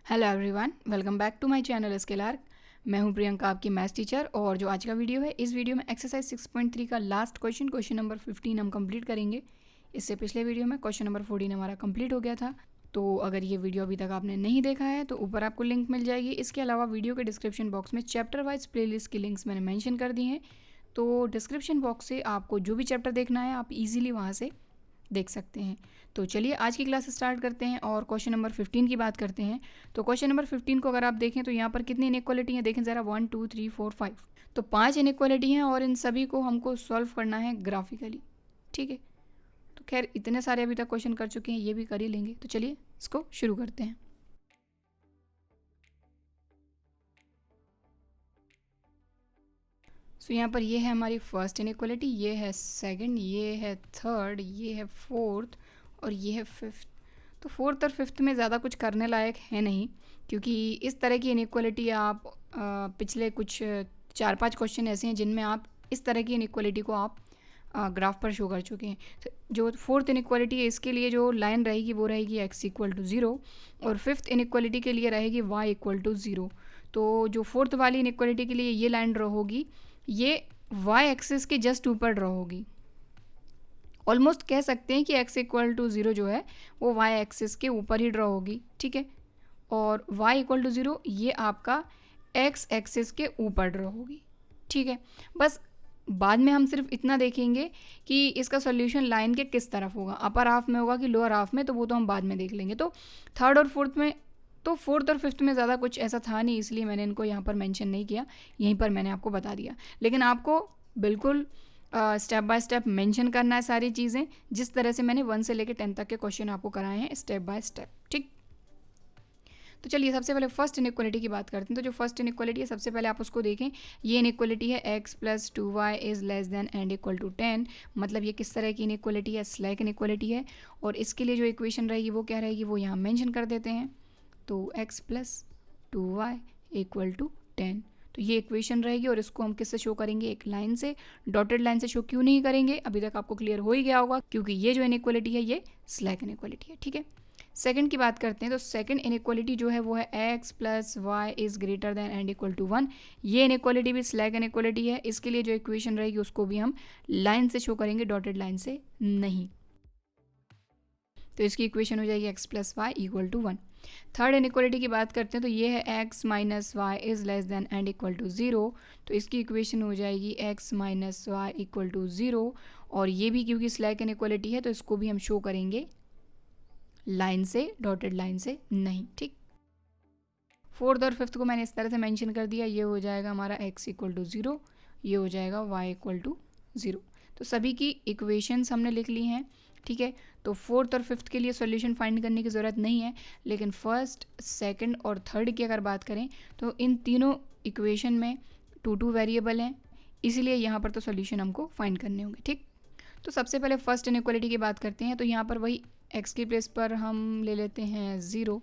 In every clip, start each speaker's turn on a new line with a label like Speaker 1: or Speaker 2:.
Speaker 1: Hello everyone, welcome back to my channel Skylark. मैं हूं प्रियंका, आपकी मैथ्स टीचर। और जो आज का वीडियो है, इस वीडियो में एक्सरसाइज 6.3 का लास्ट क्वेश्चन नंबर 15 हम कंप्लीट करेंगे। इससे पिछले वीडियो में क्वेश्चन नंबर 14 हमारा कंप्लीट हो गया था। तो अगर ये वीडियो अभी तक आपने नहीं देखा है तो ऊपर आपको लिंक मिल जाएगी। इसके अलावा वीडियो के डिस्क्रिप्शन बॉक्स में चैप्टर वाइज प्लेलिस्ट की लिंक्स मैंने मैंशन कर दी हैं। तो डिस्क्रिप्शन बॉक्स से आपको जो भी चैप्टर देखना है आप इजीली वहाँ से देख सकते हैं। तो चलिए आज की क्लास स्टार्ट करते हैं और क्वेश्चन नंबर 15 की बात करते हैं। तो क्वेश्चन नंबर 15 को अगर आप देखें तो यहाँ पर कितनी इनइक्वालिटी हैं देखें ज़रा, 1 2 3 4 5। तो 5 इनइक्वालिटी हैं और इन सभी को हमको सॉल्व करना है ग्राफिकली। ठीक है, तो खैर इतने सारे अभी तक क्वेश्चन कर चुके हैं, ये भी कर ही लेंगे। तो चलिए इसको शुरू करते हैं। सो यहाँ पर ये है हमारी फर्स्ट इनइक्वालिटी, ये है सेकंड, ये है थर्ड, ये है फोर्थ और ये है फिफ्थ। तो फोर्थ और फिफ्थ में ज़्यादा कुछ करने लायक है नहीं, क्योंकि इस तरह की इनइक्वालिटी आप पिछले कुछ 4-5 क्वेश्चन ऐसे हैं जिनमें आप इस तरह की इनइक्वालिटी को आप ग्राफ पर शो कर चुके हैं। तो जो फोर्थ इनइक्वालिटी है इसके लिए जो लाइन रहेगी वो रहेगी x=0 और फिफ्थ इनइक्वालिटी के लिए रहेगी y=0। तो जो फोर्थ वाली इनइक्वालिटी के लिए ये लाइन ड्रॉ होगी, ये y एक्सिस के जस्ट ऊपर ड्रॉ होगी। ऑलमोस्ट कह सकते हैं कि x=0 जो है वो y एक्सिस के ऊपर ही ड्रॉ होगी। ठीक है, और y=0 ये आपका x एक्सिस के ऊपर ड्रॉ होगी। ठीक है, बस बाद में हम सिर्फ इतना देखेंगे कि इसका सॉल्यूशन लाइन के किस तरफ होगा, अपर हाफ में होगा कि लोअर हाफ में, तो वो तो हम बाद में देख लेंगे। तो थर्ड और फोर्थ में, तो फोर्थ और फिफ्थ में ज़्यादा कुछ ऐसा था नहीं, इसलिए मैंने इनको यहाँ पर मेंशन नहीं किया, यहीं पर मैंने आपको बता दिया। लेकिन आपको बिल्कुल स्टेप बाय स्टेप मेंशन करना है सारी चीज़ें, जिस तरह से मैंने 1 से लेकर 10 तक के क्वेश्चन आपको कराए हैं स्टेप बाय स्टेप। ठीक, तो चलिए सबसे पहले फर्स्ट इनइक्वालिटी की बात करते हैं। तो जो फर्स्ट इनइक्वालिटी है सबसे पहले आप उसको देखें। ये इनइक्वालिटी है x+2y is less than and equal to 10। मतलब ये किस तरह की इनइक्वालिटी है? स्लैक इनइक्वालिटी है। और इसके लिए जो इक्वेशन रहेगी वो क्या रहेगी, वो यहाँ मेंशन कर देते हैं। तो x+2y इक्वल टू 10, तो ये इक्वेशन रहेगी और इसको हम किससे शो करेंगे? एक लाइन से, डॉटेड लाइन से शो क्यों नहीं करेंगे? अभी तक आपको क्लियर हो ही गया होगा, क्योंकि ये जो इनइक्वालिटी है ये स्लैक इनइक्वालिटी है। ठीक है, सेकंड की बात करते हैं। तो सेकंड इनइक्वालिटी जो है वो है x+y is greater than and equal to 1। ये इनइक्वालिटी भी स्लैक इनइक्वालिटी है। इसके लिए जो इक्वेशन रहेगी उसको भी हम लाइन से शो करेंगे, डॉटेड लाइन से नहीं। तो इसकी इक्वेशन हो जाएगी x+y equal to 1। Third inequality की बात करते हैं। तो ये है x-y is less than and equal to 0। तो इसकी इक्वेशन हो जाएगी x-y इक्वल टू 0। और ये भी क्योंकि स्लैक इनइक्वालिटी है तो इसको भी हम शो करेंगे लाइन से, डॉटेड लाइन से नहीं। ठीक, फोर्थ और फिफ्थ को मैंने इस तरह से मेंशन कर दिया। ये हो जाएगा हमारा x=0, ये हो जाएगा y=0। तो सभी की इक्वेशंस हमने लिख ली हैं। ठीक है, तो फोर्थ और फिफ्थ के लिए सॉल्यूशन फाइंड करने की ज़रूरत नहीं है, लेकिन फर्स्ट, सेकंड और थर्ड की अगर बात करें तो इन तीनों इक्वेशन में 2 वेरिएबल हैं, इसीलिए यहाँ पर तो सॉल्यूशन हमको फाइंड करने होंगे। ठीक, तो सबसे पहले फर्स्ट इनइक्वालिटी की बात करते हैं। तो यहाँ पर वही x की प्लेस पर हम ले लेते हैं 0।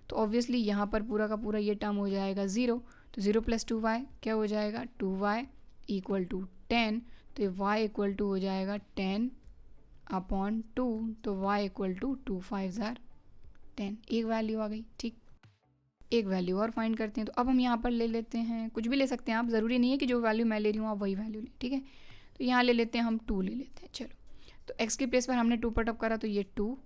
Speaker 1: तो ऑब्वियसली यहाँ पर पूरा का पूरा ये टर्म हो जाएगा 0। तो 0+2y क्या हो जाएगा? 2y equal to 10। तो ये y इक्वल टू हो जाएगा 10/2। तो y इक्वल टू 2 5 10। एक वैल्यू आ गई। ठीक, एक वैल्यू और फाइंड करते हैं। तो अब हम यहाँ पर ले लेते हैं, कुछ भी ले सकते हैं आप, ज़रूरी नहीं है कि जो वैल्यू मैं ले रही हूँ आप वही वैल्यू लें। ठीक है, तो यहाँ ले लेते हैं हम 2 ले लेते हैं। चलो, तो x की प्लेस पर हमने 2 पुट अप करा, तो ये 2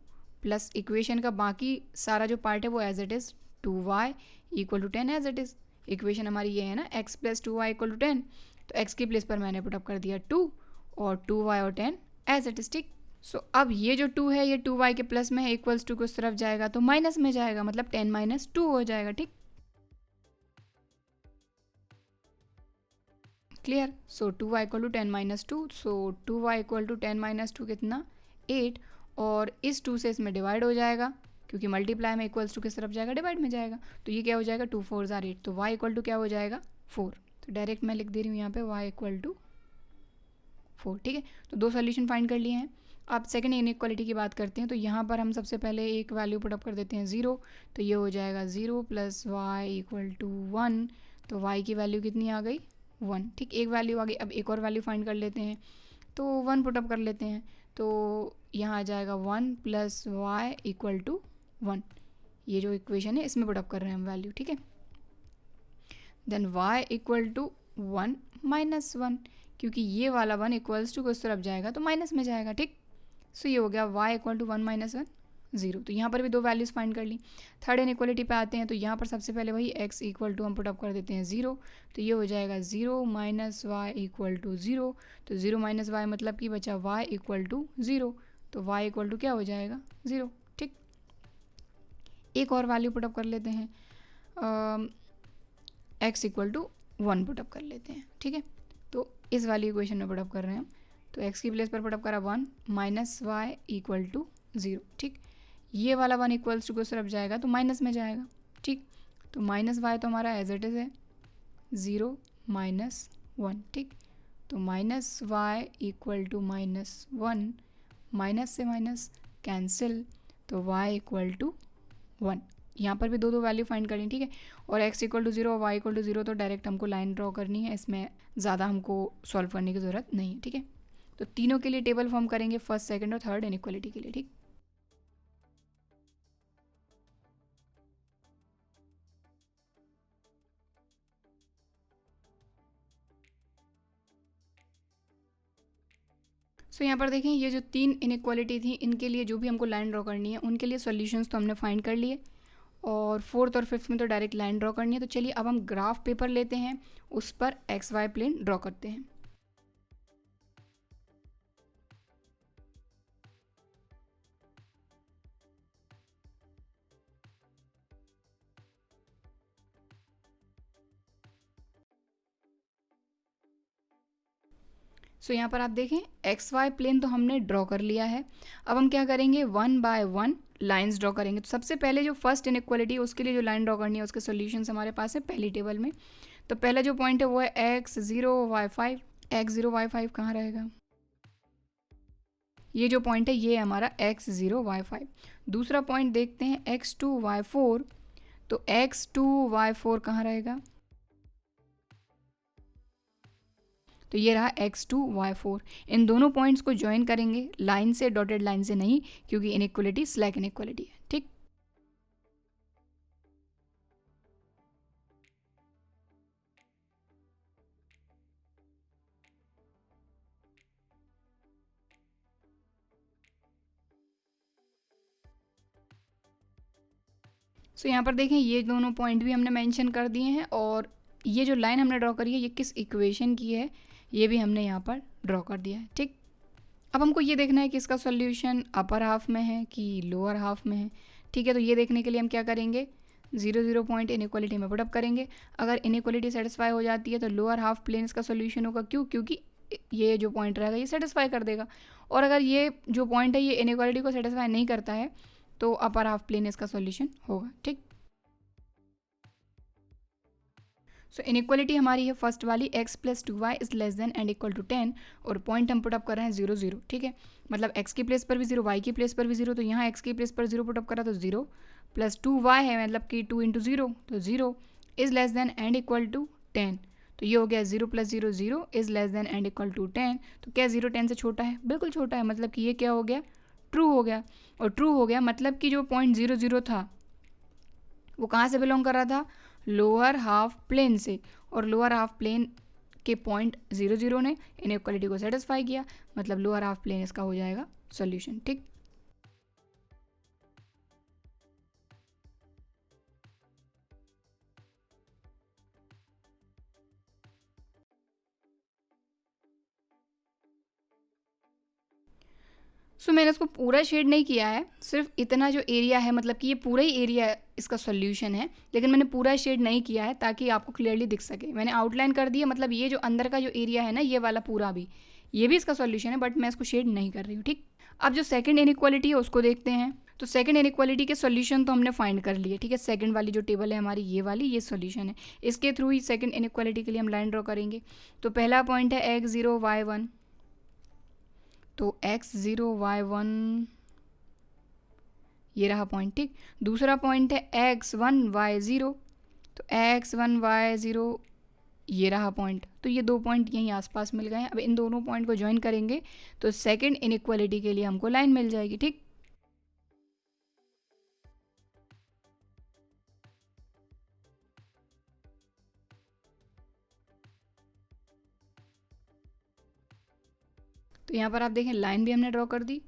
Speaker 1: प्लस इक्वेशन का बाकी सारा जो पार्ट है वो as it is 2y equal to 10 as it is. Equation हमारी ये है ना, x+2y इक्वल टू 10। तो x की प्लेस पर मैंने पुट अप कर दिया 2 और 2y और 10 एज इट इज़। ठीक, सो अब ये जो 2 है ये 2y के प्लस में है, इक्वल्स टू को उस तरफ जाएगा तो माइनस में जाएगा, मतलब 10 - 2 हो जाएगा। ठीक, clear. So 2y equal to 10 - 2। So 2y equal to 10 - 2 कितना? 8। और इस 2 से इसमें डिवाइड हो जाएगा, क्योंकि मल्टीप्लाई में इक्वल्स टू किस तरफ जाएगा? डिवाइड में जाएगा। तो ये क्या हो जाएगा? 2 4 8। तो y इक्वल टू क्या हो जाएगा? 4। तो डायरेक्ट मैं लिख दे रही हूँ यहाँ पे y इक्वल टू 4। ठीक है, तो 2 सोल्यूशन फाइंड कर लिए हैं। अब सेकंड इनइक्वालिटी की बात करते हैं। तो यहाँ पर हम सबसे पहले एक वैल्यू पुट अप कर देते हैं 0। तो ये हो जाएगा 0 + y इक्वल टू 1। तो y की वैल्यू कितनी आ गई? 1। ठीक, एक वैल्यू आ गई। अब एक और वैल्यू फाइंड कर लेते हैं, तो 1 पुट अप कर लेते हैं। तो यहाँ आ जाएगा 1 + y इक्वल टू 1। ये जो इक्वेशन है इसमें पुटअप कर रहे हैं हम वैल्यू, ठीक है। Then y equal to 1 minus 1, क्योंकि ये वाला 1 इक्वल्स टू उस तरफ जाएगा तो माइनस में जाएगा, ठीक। सो ये हो गया y इक्वल टू 1 माइनस 1 0। तो यहाँ पर भी 2 वैल्यूज़ फाइंड कर ली। थर्ड इनइक्वालिटी पे आते हैं, तो यहाँ पर सबसे पहले वही x इक्वल टू हम पुटअप कर देते हैं 0। तो ये हो जाएगा 0 माइनस वाई इक्वल टू 0। तो 0 माइनस वाई मतलब कि बचा y इक्वल टू 0। तो y इक्वल टू क्या हो जाएगा 0, ठीक। एक और वैल्यू पुटअप कर लेते हैं, x इक्वल टू 1 पुटअप कर लेते हैं, ठीक है। तो इस वाली इक्वेशन में पुटअप कर रहे हैं हम। तो x की प्लेस पर पुटअप करा 1 माइनस वाई इक्वल टू 0, ठीक। ये वाला 1 इक्वल्स टू को तरफ जाएगा तो माइनस में जाएगा, ठीक। तो माइनस वाई तो हमारा एज इट इज़ है 0 माइनस 1, ठीक। तो minus y equal to minus 1, minus से माइनस कैंसिल, तो y इक्वल टू 1। यहाँ पर भी दो वैल्यू फाइंड करनी, ठीक है। और x इक्वल टू 0 और y इक्वल टू 0 तो डायरेक्ट हमको लाइन ड्रॉ करनी है, इसमें ज़्यादा हमको सॉल्व करने की ज़रूरत नहीं है, ठीक है। तो तीनों के लिए टेबल फॉर्म करेंगे, फर्स्ट सेकंड और थर्ड इनइक्वालिटी के लिए, ठीक। सो यहाँ पर देखें, ये जो 3 इनइक्वालिटी थी इनके लिए जो भी हमको लाइन ड्रॉ करनी है उनके लिए सॉल्यूशंस तो हमने फाइंड कर लिए, और फोर्थ और फिफ्थ में तो डायरेक्ट लाइन ड्रॉ करनी है। तो चलिए अब हम ग्राफ पेपर लेते हैं, उस पर एक्स वाई प्लेन ड्रॉ करते हैं। सो यहाँ पर आप देखें एक्स वाई प्लेन तो हमने ड्रॉ कर लिया है। अब हम क्या करेंगे, 1 बाय 1 लाइंस ड्रॉ करेंगे। तो सबसे पहले जो फर्स्ट इनइक्वालिटी है उसके लिए जो लाइन ड्रॉ करनी है उसके सॉल्यूशंस हमारे पास है पहली टेबल में। तो पहला जो पॉइंट है वो है x0 y5। x0 y5 कहाँ रहेगा, ये जो पॉइंट है ये हमारा x0 y5। दूसरा पॉइंट देखते हैं x2 y4। तो x2 y4 कहाँ रहेगा, तो ये रहा x2 y4। इन दोनों पॉइंट्स को ज्वाइन करेंगे लाइन से, डॉटेड लाइन से नहीं, क्योंकि इनइक्वालिटी स्लैक इनइक्वालिटी है, ठीक। सो यहाँ पर देखें ये दोनों पॉइंट भी हमने मेंशन कर दिए हैं, और ये जो लाइन हमने ड्रॉ करी है ये किस इक्वेशन की है ये भी हमने यहाँ पर ड्रॉ कर दिया है, ठीक। अब हमको ये देखना है कि इसका सॉल्यूशन अपर हाफ में है कि लोअर हाफ में है, ठीक है। तो ये देखने के लिए हम क्या करेंगे, 0 पॉइंट इनइक्वालिटी में पुटअप करेंगे। अगर इनइक्वालिटी सेटिस्फाई हो जाती है तो लोअर हाफ प्लेन इसका सॉल्यूशन होगा, क्यों, क्योंकि ये जो पॉइंट रहेगा ये सेटिस्फाई कर देगा। और अगर ये जो पॉइंट है ये इनइक्वालिटी को सेटिस्फाई नहीं करता है तो अपर हाफ प्लेन इसका सॉल्यूशन होगा, ठीक। सो इनइक्वालिटी हमारी है फर्स्ट वाली, x plus 2y is less than and equal to 10, और पॉइंट हम पुटअप कर रहे हैं 0 0, ठीक है। मतलब x की प्लेस पर भी 0, y की प्लेस पर भी 0, तो यहाँ x की प्लेस पर 0 पुटअप करा तो 0 प्लस 2y है, मतलब कि 2 इंटू 0, तो 0 is less than and equal to 10। तो ये हो गया 0 plus 0 0 is less than and equal to 10। तो क्या 0 10 से छोटा है, बिल्कुल छोटा है, मतलब कि ये क्या हो गया, ट्रू हो गया। और ट्रू हो गया मतलब कि जो पॉइंट 0 0 था वो कहाँ से बिलोंग कर रहा था, लोअर हाफ प्लेन से, और लोअर हाफ प्लेन के पॉइंट 0 0 ने इनइक्वालिटी को सेटिस्फाई किया, मतलब लोअर हाफ प्लेन इसका हो जाएगा सॉल्यूशन, ठीक। सो मैंने इसको पूरा शेड नहीं किया है, सिर्फ इतना जो एरिया है, मतलब कि ये पूरा ही एरिया इसका सॉल्यूशन है, लेकिन मैंने पूरा शेड नहीं किया है ताकि आपको क्लियरली दिख सके। मैंने आउटलाइन कर दिया, मतलब ये जो अंदर का जो एरिया है ना ये वाला पूरा भी, ये भी इसका सॉल्यूशन है, बट मैं इसको शेड नहीं कर रही हूँ, ठीक। अब जो सेकंड इनइक्वालिटी है उसको देखते हैं। तो सेकंड इनइक्वालिटी के सॉल्यूशन तो हमने फाइंड कर लिए, ठीक है। सेकंड वाली जो टेबल है हमारी ये वाली, ये सॉल्यूशन है, इसके थ्रू ही सेकंड इनइक्वालिटी के लिए हम लाइन ड्रॉ करेंगे। तो पहला पॉइंट है x0 y1, तो x0 y1 ये रहा पॉइंट, ठीक। दूसरा पॉइंट है x1 y0, तो x1 y0 ये रहा पॉइंट। तो ये दो पॉइंट यहीं आसपास मिल गए हैं। अब इन दोनों पॉइंट को ज्वाइन करेंगे तो सेकंड इनइक्वालिटी के लिए हमको लाइन मिल जाएगी, ठीक। तो यहाँ पर आप देखें लाइन भी हमने ड्रॉ कर दी,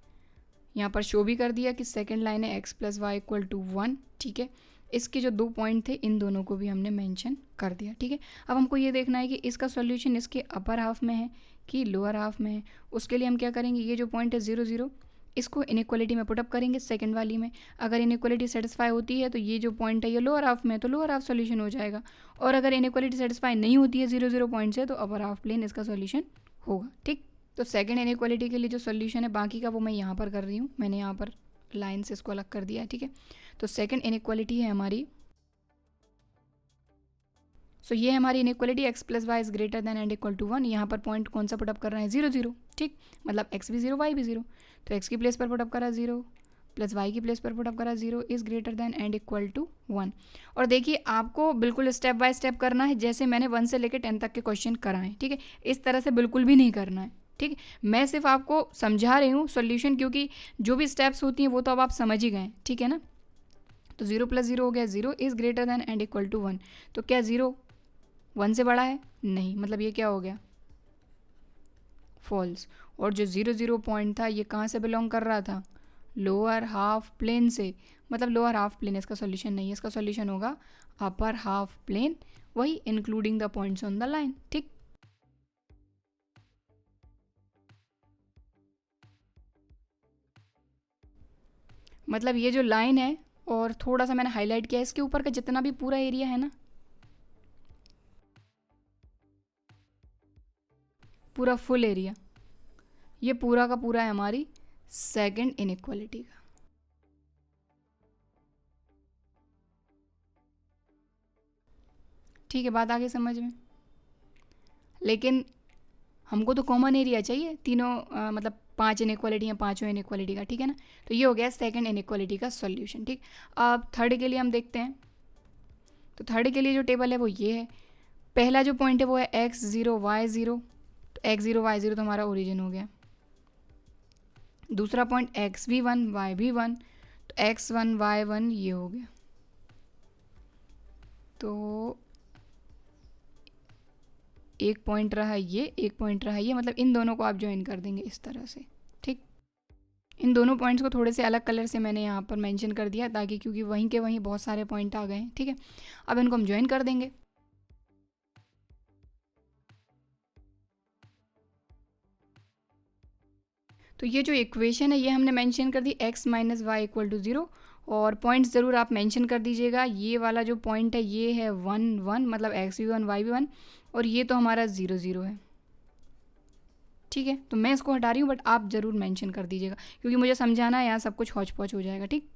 Speaker 1: यहाँ पर शो भी कर दिया कि सेकंड लाइन है x + y = 1, ठीक है। इसके जो 2 पॉइंट थे इन दोनों को भी हमने मेंशन कर दिया, ठीक है। अब हमको ये देखना है कि इसका सॉल्यूशन इसके अपर हाफ में है कि लोअर हाफ में है। उसके लिए हम क्या करेंगे, ये जो पॉइंट है 0 0 इसको इनइक्वालिटी में पुटअप करेंगे सेकंड वाली में। अगर इनइक्वालिटी सेटिस्फाई होती है तो ये जो पॉइंट है ये लोअर हाफ में है, तो लोअर हाफ सॉल्यूशन हो जाएगा। और अगर इनइक्वालिटी सेटिस्फाई नहीं होती है 0 0 पॉइंट से, तो अपर हाफ प्लेन इसका सॉल्यूशन होगा, ठीक। तो सेकंड इनइक्वालिटी के लिए जो सॉल्यूशन है बाकी का वो मैं यहाँ पर कर रही हूँ, मैंने यहाँ पर लाइन से इसको अलग कर दिया है, ठीक है। तो सेकंड इनइक्वालिटी है हमारी, सो ये हमारी इनइक्वालिटी x + y > 1। यहाँ पर पॉइंट कौन सा पुटअप कर रहे हैं, 0 0, ठीक। मतलब x भी 0 y भी 0, तो x की प्लेस पर पुटअप करा 0 प्लस y की प्लेस पर पुटअप करा 0 > 1। और देखिए आपको बिल्कुल स्टेप बाय स्टेप करना है, जैसे मैंने 1 से लेकर 10 तक के क्वेश्चन कराएं, ठीक है। इस तरह से बिल्कुल भी नहीं करना है, ठीक है। मैं सिर्फ आपको समझा रही हूँ सॉल्यूशन, क्योंकि जो भी स्टेप्स होती हैं वो तो अब आप समझ ही गए, ठीक है ना। तो 0 + 0 हो गया 0 > 1। तो क्या 0 1 से बड़ा है, नहीं, मतलब ये क्या हो गया, फॉल्स। और जो 0 0 पॉइंट था ये कहाँ से बिलोंग कर रहा था, लोअर हाफ प्लेन से, मतलब लोअर हाफ प्लेन इसका सॉल्यूशन नहीं है, इसका सॉल्यूशन होगा अपर हाफ प्लेन, वही including the points on the line, ठीक। मतलब ये जो लाइन है और थोड़ा सा मैंने हाईलाइट किया है, इसके ऊपर का जितना भी पूरा एरिया है ना, पूरा फुल एरिया, ये पूरा का पूरा है हमारी सेकंड इनइक्वालिटी का। ठीक है, बात आगे समझ में। लेकिन हमको तो कॉमन एरिया चाहिए तीनों, मतलब 5 इनइक्वालिटी हैं, पाँचों इनइक्वालिटी का, ठीक है ना। तो ये हो गया सेकंड इनइक्वालिटी का सॉल्यूशन, ठीक। अब थर्ड के लिए हम देखते हैं। तो थर्ड के लिए जो टेबल है वो ये है। पहला जो पॉइंट है वो है x 0 y 0, तो x 0 y 0 तो हमारा ओरिजिन हो गया। दूसरा पॉइंट x भी 1 y भी 1, तो x 1 y 1 ये हो गया। तो एक पॉइंट रहा ये, एक पॉइंट रहा ये, मतलब इन दोनों को आप ज्वाइन कर देंगे इस तरह से, ठीक। इन दोनों पॉइंट्स को थोड़े से अलग कलर से मैंने यहाँ पर मेंशन कर दिया, ताकि क्योंकि वहीं के वहीं बहुत सारे पॉइंट आ गए हैं, ठीक है। अब इनको हम ज्वाइन कर देंगे। तो ये जो इक्वेशन है ये हमने मेंशन कर दी x - y = 0, और पॉइंट्स ज़रूर आप मेंशन कर दीजिएगा। ये वाला जो पॉइंट है ये है 1 1, मतलब x भी 1 y भी 1, और ये तो हमारा 0 0 है, ठीक है। तो मैं इसको हटा रही हूँ, बट आप ज़रूर मेंशन कर दीजिएगा, क्योंकि मुझे समझाना है, यहाँ सब कुछ हौच पौच हो जाएगा, ठीक।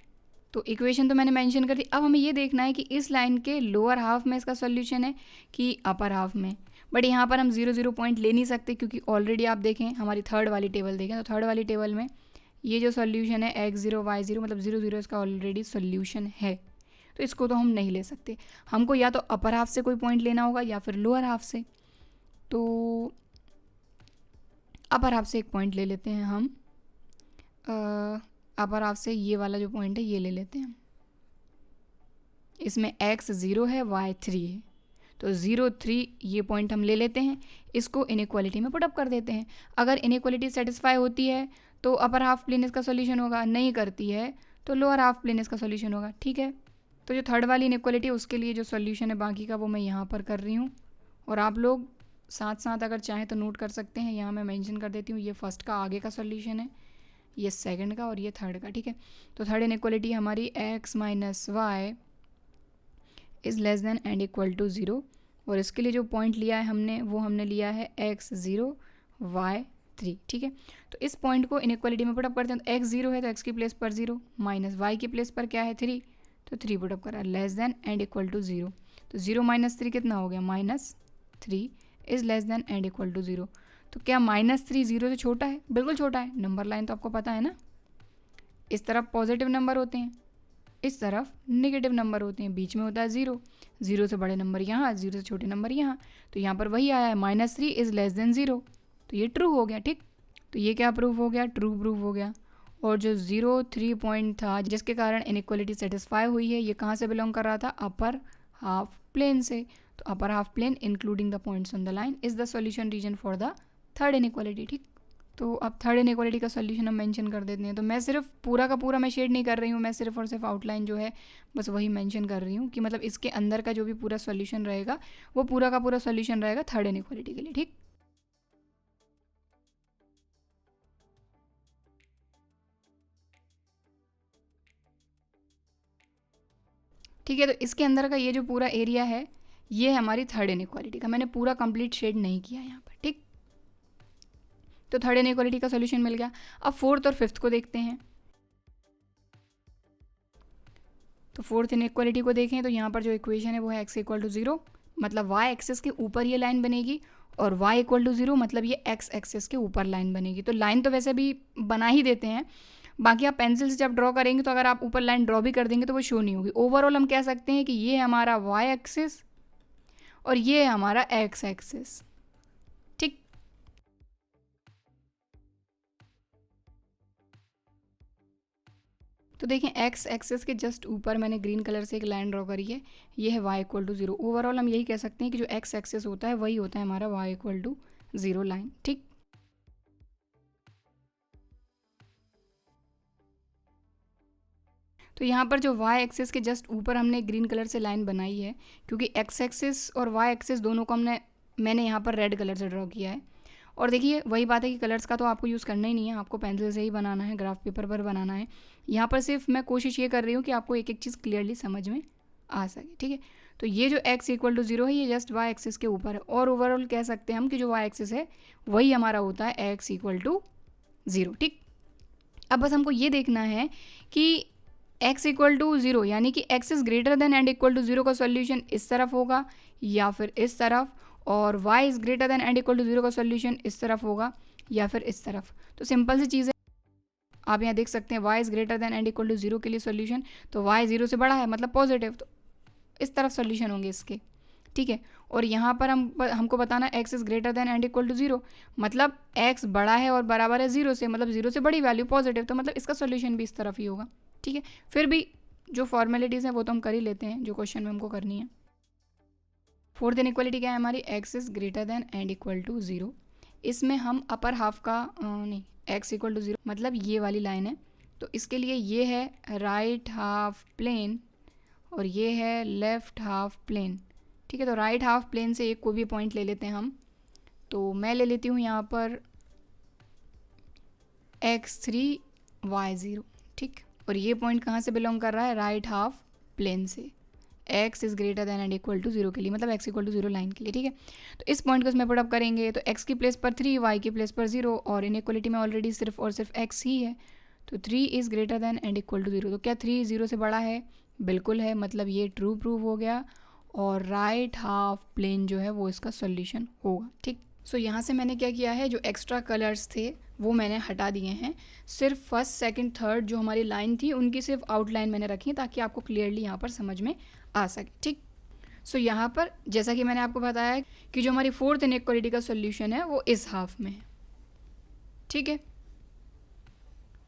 Speaker 1: तो इक्वेशन तो मैंने मेंशन कर दी। अब हमें ये देखना है कि इस लाइन के लोअर हाफ में इसका सॉल्यूशन है कि अपर हाफ में। बट यहाँ पर हम 0 0 पॉइंट ले नहीं सकते, क्योंकि ऑलरेडी आप देखें हमारी थर्ड वाली टेबल देखें, तो थर्ड वाली टेबल में ये जो सॉल्यूशन है x 0 y 0, मतलब 0 0 इसका ऑलरेडी सॉल्यूशन है, तो इसको तो हम नहीं ले सकते। हमको या तो अपर हाफ से कोई पॉइंट लेना होगा या फिर लोअर हाफ से। तो अपर हाफ से एक पॉइंट ले लेते हैं हम, अपर हाफ से ये वाला जो पॉइंट है ये ले लेते हैं। इसमें x 0 है y 3 है, तो 0 3 ये पॉइंट हम ले लेते हैं, इसको इनइक्वालिटी में पुटअप कर देते हैं। अगर इनइक्वालिटी सेटिस्फाई होती है तो अपर हाफ प्लेन इसका सॉल्यूशन होगा, नहीं करती है तो लोअर हाफ प्लेन इसका सॉल्यूशन होगा, ठीक है। तो जो थर्ड वाली इनइक्वालिटी उसके लिए जो सॉल्यूशन है बाकी का वो मैं यहाँ पर कर रही हूँ, और आप लोग साथ साथ अगर चाहें तो नोट कर सकते हैं। यहाँ मैं मेंशन कर देती हूँ, ये फर्स्ट का आगे का सॉल्यूशन है, ये सेकंड का, और ये थर्ड का, ठीक है। तो थर्ड इनइक्वालिटी हमारी x - y is less than and equal to 0, और इसके लिए जो पॉइंट लिया है हमने वो हमने लिया है x 0 y 3, ठीक है। तो इस पॉइंट को इनइक्वालिटी में पुटअप करते हैं। तो x 0 है तो x की प्लेस पर 0, माइनस y की प्लेस पर क्या है 3, तो 3 पुटअप करा, less than and equal to 0। तो 0 - 3 कितना हो गया, -3 is less than and equal to 0। तो क्या -3 0 से छोटा है, बिल्कुल छोटा है। नंबर लाइन तो आपको पता है ना, इस तरफ पॉजिटिव नंबर होते हैं, इस तरफ नेगेटिव नंबर होते हैं, बीच में होता है 0, 0 से बड़े नंबर यहाँ, 0 से छोटे नंबर यहाँ। तो यहाँ पर वही आया है, -3 इज़ लेस देन 0, तो ये ट्रू हो गया, ठीक। तो ये क्या प्रूफ हो गया, ट्रू प्रूफ हो गया। और जो 0 3 पॉइंट था जिसके कारण इनइक्वालिटी सेटिस्फाई हुई है, ये कहाँ से बिलोंग कर रहा था, अपर हाफ प्लेन से। तो upper half plane including the points on the line is the solution region for the third inequality, ठीक। तो अब थर्ड इनइक्वालिटी का सॉल्यूशन हम मेंशन कर देते हैं। तो मैं सिर्फ पूरा का पूरा मैं शेड नहीं कर रही हूँ, मैं सिर्फ और सिर्फ आउटलाइन जो है बस वही मेंशन कर रही हूँ कि मतलब इसके अंदर का जो भी पूरा सॉल्यूशन रहेगा वो पूरा का पूरा सॉल्यूशन रहेगा थर्ड इनइक्वालिटी के लिए। ठीक, ठीक है। तो इसके अंदर का ये जो पूरा एरिया है ये है हमारी थर्ड इनइक्वालिटी का। मैंने पूरा कंप्लीट शेड नहीं किया यहाँ पर। ठीक, तो थर्ड इनइक्वालिटी का सॉल्यूशन मिल गया। अब फोर्थ और फिफ्थ को देखते हैं। तो फोर्थ इनइक्वालिटी को देखें तो यहाँ पर जो इक्वेशन है वो है x इक्वल टू 0, मतलब वाई एक्सेस के ऊपर ये लाइन बनेगी, और y इक्वल टू 0 मतलब ये x एक्सेस के ऊपर लाइन बनेगी। तो लाइन तो वैसे भी बना ही देते हैं, बाकी आप पेंसिल से जब ड्रॉ करेंगे तो अगर आप ऊपर लाइन ड्रॉ भी कर देंगे तो वो शो नहीं होगी। ओवरऑल हम कह सकते हैं कि ये है हमारा y एक्सेस और ये है हमारा x एक्सेस। ठीक, तो देखें x एक्सेस के जस्ट ऊपर मैंने ग्रीन कलर से एक लाइन ड्रॉ करी है, ये है y इक्वल टू 0। ओवरऑल हम यही कह सकते हैं कि जो x एक्सेस होता है वही होता है हमारा y इक्वल टू 0 लाइन। ठीक, तो यहाँ पर जो y एक्सेस के जस्ट ऊपर हमने ग्रीन कलर से लाइन बनाई है, क्योंकि x एक्सेस और y एक्सेस दोनों को मैंने यहाँ पर रेड कलर से ड्रॉ किया है। और देखिए वही बात है कि कलर्स का तो आपको यूज़ करना ही नहीं है, आपको पेंसिल से ही बनाना है, ग्राफ पेपर पर बनाना है। यहाँ पर सिर्फ मैं कोशिश ये कर रही हूँ कि आपको एक एक चीज़ क्लियरली समझ में आ सके। ठीक है, तो ये जो x इक्वल टू 0 है ये जस्ट y एक्सिस के ऊपर है, और ओवरऑल कह सकते हैं हम कि जो y एक्सिस है वही हमारा होता है x इक्वल टू 0। ठीक, अब बस हमको ये देखना है कि x इक्वल टू 0 यानी कि x is greater than and equal to 0 का सॉल्यूशन इस तरफ होगा या फिर इस तरफ, और y is greater than and equal to 0 का सॉल्यूशन इस तरफ होगा या फिर इस तरफ। तो सिंपल सी चीज़ है, आप यहाँ देख सकते हैं y is greater than and equal to 0 के लिए सॉल्यूशन, तो y 0 से बड़ा है मतलब पॉजिटिव, तो इस तरफ सॉल्यूशन होंगे इसके। ठीक है, और यहाँ पर हमको बताना x is greater than and equal to 0 मतलब x बड़ा है और बराबर है 0 से, मतलब 0 से बड़ी वैल्यू पॉजिटिव, तो मतलब इसका सॉल्यूशन भी इस तरफ ही होगा। ठीक है, फिर भी जो फॉर्मेलिटीज़ हैं वो तो हम कर ही लेते हैं जो क्वेश्चन में हमको करनी है। फोर्थ इनइक्वालिटी क्या है हमारी, x is greater than and equal to 0। इसमें हम अपर हाफ का नहीं, x इक्वल टू 0 मतलब ये वाली लाइन है, तो इसके लिए ये है राइट हाफ प्लेन और ये है लेफ़्ट हाफ प्लेन। ठीक है, तो राइट हाफ प्लेन से एक कोई भी पॉइंट ले लेते हैं हम, तो मैं ले लेती हूँ यहाँ पर x3 y0। ठीक, और ये पॉइंट कहाँ से बिलोंग कर रहा है, राइट हाफ प्लेन से, x is greater than and equal to 0 के लिए, मतलब x इक्वल टू 0 लाइन के लिए। ठीक है, तो इस पॉइंट को इसमें पुट अप करेंगे तो x की प्लेस पर 3, y की प्लेस पर 0, और इनइक्वालिटी में ऑलरेडी सिर्फ और सिर्फ x ही है, तो 3 is greater than and equal to 0। तो क्या 3 0 से बड़ा है, बिल्कुल है, मतलब ये ट्रू प्रूव हो गया, और राइट हाफ प्लेन जो है वो इसका सॉल्यूशन होगा। ठीक, सो यहाँ से मैंने क्या किया है, जो एक्स्ट्रा कलर्स थे वो मैंने हटा दिए हैं, सिर्फ फर्स्ट सेकंड थर्ड जो हमारी लाइन थी उनकी सिर्फ आउटलाइन मैंने रखी है ताकि आपको क्लियरली यहाँ पर समझ में आ सके। ठीक, सो यहाँ पर जैसा कि मैंने आपको बताया कि जो हमारी फोर्थ इनइक्वालिटी का सॉल्यूशन है वो इस हाफ में है। ठीक है,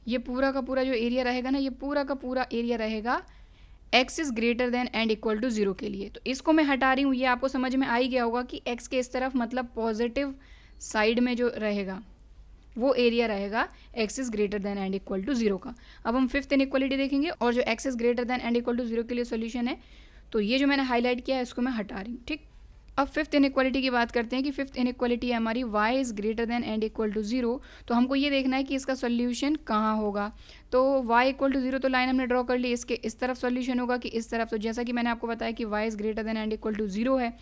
Speaker 1: ये पूरा का पूरा जो एरिया रहेगा ना, ये पूरा का पूरा एरिया रहेगा x is greater than and equal to 0 के लिए। तो इसको मैं हटा रही हूँ, ये आपको समझ में आ ही गया होगा कि x के इस तरफ मतलब पॉजिटिव साइड में जो रहेगा वो एरिया रहेगा x is greater than and equal to 0 का। अब हम फिफ्थ इनइक्वालिटी देखेंगे, और जो x is greater than and equal to 0 के लिए सॉल्यूशन है, तो ये जो मैंने हाईलाइट किया है इसको मैं हटा रही हूँ। ठीक, अब फिफ्थ इनइक्वालिटी की बात करते हैं कि फिफ्थ इनइक्वालिटी है हमारी y is greater than and equal to 0। तो हमको ये देखना है कि इसका सॉल्यूशन कहाँ होगा। तो y इक्वल टू 0 तो लाइन हमने ड्रॉ कर ली, इसके इस तरफ सॉल्यूशन होगा कि इस तरफ। तो जैसा कि मैंने आपको बताया कि y is greater than and equal to 0 है,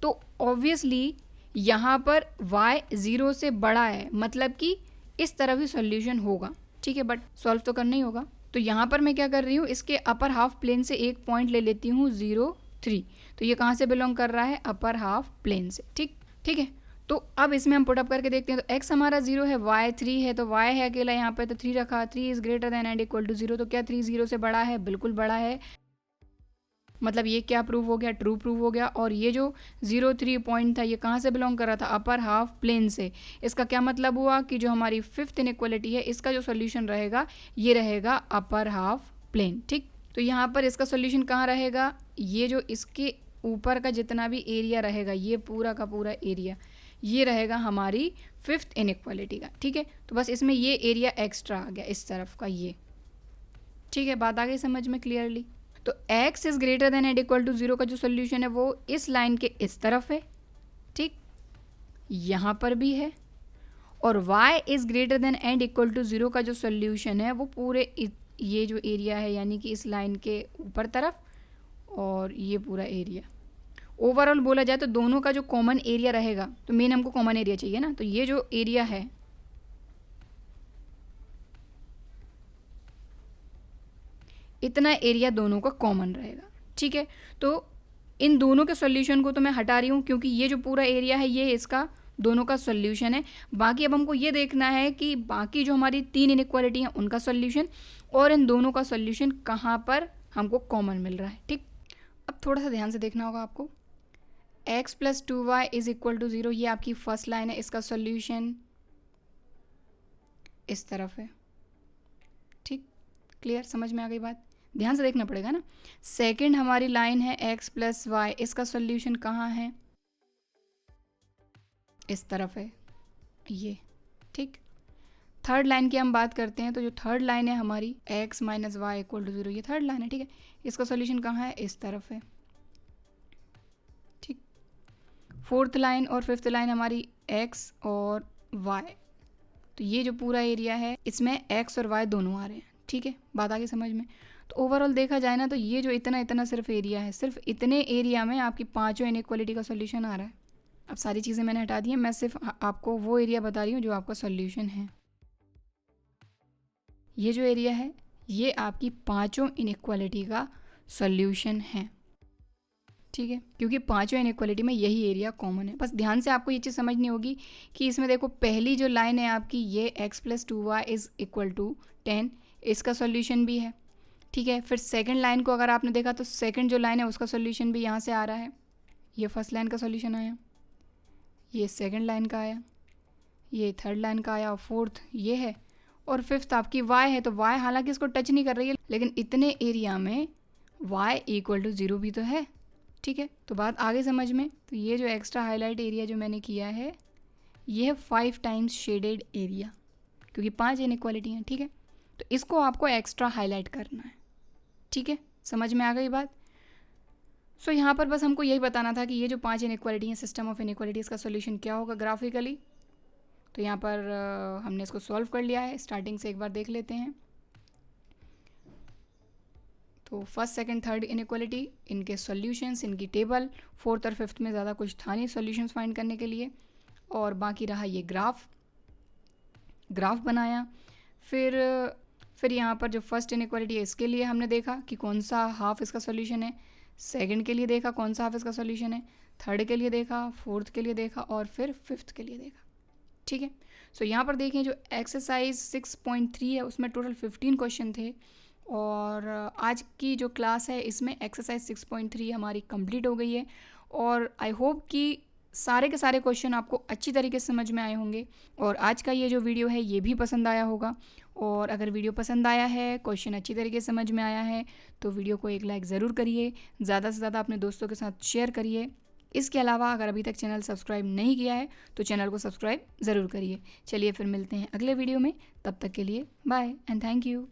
Speaker 1: तो ऑब्वियसली यहाँ पर y 0 से बड़ा है, मतलब कि इस तरफ ही सॉल्यूशन होगा। ठीक है, बट सॉल्व तो करना ही होगा। तो यहाँ पर मैं क्या कर रही हूँ, इसके अपर हाफ प्लेन से एक पॉइंट ले लेती हूँ 0 3, तो ये कहाँ से बिलोंग कर रहा है, अपर हाफ प्लेन से। ठीक है, तो अब इसमें हम पुट अप करके देखते हैं। तो x हमारा 0 है, y 3 है, तो y है अकेला यहाँ पे, तो 3 रखा, 3 is greater than and equal to 0। तो क्या 3 0 से बड़ा है, बिल्कुल बड़ा है, मतलब ये क्या प्रूव हो गया, ट्रू प्रूव हो गया। और ये जो 0 3 पॉइंट था ये कहाँ से बिलोंग कर रहा था, अपर हाफ प्लेन से। इसका क्या मतलब हुआ कि जो हमारी फिफ्थ इनइक्वालिटी है इसका जो सॉल्यूशन रहेगा ये रहेगा अपर हाफ प्लेन। ठीक, तो यहाँ पर इसका सॉल्यूशन कहाँ रहेगा, ये जो इसके ऊपर का जितना भी एरिया रहेगा, ये पूरा का पूरा एरिया, ये रहेगा हमारी फिफ्थ इनइक्वालिटी का। ठीक है, तो बस इसमें ये एरिया एक्स्ट्रा आ गया इस तरफ का ये। ठीक है, बात आ गई समझ में क्लियरली। तो x is greater than and equal to 0 का जो सोल्यूशन है वो इस लाइन के इस तरफ है। ठीक, यहाँ पर भी है। और y is greater than and equal to 0 का जो सोल्यूशन है वो पूरे ये जो एरिया है यानी कि इस लाइन के ऊपर तरफ और ये पूरा एरिया। ओवरऑल बोला जाए तो दोनों का जो कॉमन एरिया रहेगा, तो मेन हमको कॉमन एरिया चाहिए ना, तो ये जो एरिया है इतना एरिया दोनों का कॉमन रहेगा। ठीक है, तो इन दोनों के सॉल्यूशन को तो मैं हटा रही हूँ क्योंकि ये जो पूरा एरिया है ये इसका दोनों का सॉल्यूशन है। बाकी अब हमको ये देखना है कि बाकी जो हमारी 3 इनइक्वालिटी हैं उनका सॉल्यूशन और इन दोनों का सॉल्यूशन कहाँ पर हमको कॉमन मिल रहा है। ठीक, अब थोड़ा सा ध्यान से देखना होगा आपको। x plus 2y is equal to 0, ये आपकी फर्स्ट लाइन है, इसका सॉल्यूशन इस तरफ है। ठीक, क्लियर, समझ में आ गई बात? ध्यान से देखना पड़ेगा ना। सेकंड हमारी लाइन है x प्लस वाई, इसका सॉल्यूशन कहाँ है? इस तरफ है ये। ठीक, थर्ड लाइन की हम बात करते हैं तो जो थर्ड लाइन है हमारी x minus y equal to 0, ये थर्ड लाइन है। ठीक है, इसका सॉल्यूशन कहाँ है? इस तरफ है। ठीक, फोर्थ लाइन और फिफ्थ लाइन हमारी x और y, तो ये जो पूरा एरिया है इसमें x और y दोनों आ रहे हैं। ठीक है, बात आ गई समझ में? तो ओवरऑल देखा जाए ना तो ये जो इतना इतना सिर्फ एरिया है, सिर्फ इतने एरिया में आपकी पांचों इनइक्वालिटी का सॉल्यूशन आ रहा है। अब सारी चीज़ें मैंने हटा दी हैं, मैं सिर्फ आपको वो एरिया बता रही हूँ जो आपका सॉल्यूशन है। ये जो एरिया है ये आपकी पांचों इनइक्वालिटी का सॉल्यूशन है। ठीक है, क्योंकि पांचों इनइक्वालिटी में यही एरिया कॉमन है। बस ध्यान से आपको ये चीज़ समझनी होगी कि इसमें देखो पहली जो लाइन है आपकी ये x plus 2y is equal to 10, इसका सॉल्यूशन भी है। ठीक है, फिर सेकंड लाइन को अगर आपने देखा तो सेकंड जो लाइन है उसका सॉल्यूशन भी यहाँ से आ रहा है। ये फर्स्ट लाइन का सॉल्यूशन आया, ये सेकंड लाइन का आया, ये थर्ड लाइन का आया और फोर्थ ये है और फिफ्थ आपकी y है। तो y हालांकि इसको टच नहीं कर रही है लेकिन इतने एरिया में y इक्वल टू 0 भी तो है। ठीक है, तो बात आगे समझ में। तो ये जो एक्स्ट्रा हाईलाइट एरिया जो मैंने किया है ये है 5 टाइम्स शेडेड एरिया, क्योंकि 5 इनइक्वालिटी हैं। ठीक है, तो इसको आपको एक्स्ट्रा हाईलाइट करना है। ठीक है, समझ में आ गई बात? सो यहाँ पर बस हमको यही बताना था कि ये जो 5 इनइक्वालिटी हैं, सिस्टम ऑफ इनइक्वालिटीज़ का सॉल्यूशन क्या होगा ग्राफिकली। तो यहाँ पर हमने इसको सॉल्व कर लिया है। स्टार्टिंग से एक बार देख लेते हैं। तो फर्स्ट सेकंड थर्ड इनइक्वालिटी, इनके सॉल्यूशंस, इनकी टेबल, फोर्थ और फिफ्थ में ज़्यादा कुछ था नहीं सॉल्यूशंस फाइंड करने के लिए। और बाकी रहा ये ग्राफ बनाया। फिर यहाँ पर जो फर्स्ट इनइक्वालिटी है इसके लिए हमने देखा कि कौन सा हाफ इसका सॉल्यूशन है, सेकंड के लिए देखा कौन सा हाफ इसका सॉल्यूशन है, थर्ड के लिए देखा, फोर्थ के लिए देखा और फिर फिफ्थ के लिए देखा। ठीक है, सो यहाँ पर देखें जो एक्सरसाइज 6.3 है उसमें टोटल 15 क्वेश्चन थे और आज की जो क्लास है इसमें एक्सरसाइज 6.3 हमारी कंप्लीट हो गई है। और आई होप कि सारे के सारे क्वेश्चन आपको अच्छी तरीके से समझ में आए होंगे और आज का ये जो वीडियो है ये भी पसंद आया होगा। और अगर वीडियो पसंद आया है, क्वेश्चन अच्छी तरीके से समझ में आया है तो वीडियो को एक लाइक ज़रूर करिए, ज़्यादा से ज़्यादा अपने दोस्तों के साथ शेयर करिए। इसके अलावा अगर अभी तक चैनल सब्सक्राइब नहीं किया है तो चैनल को सब्सक्राइब ज़रूर करिए। चलिए फिर मिलते हैं अगले वीडियो में, तब तक के लिए बाय एंड थैंक यू।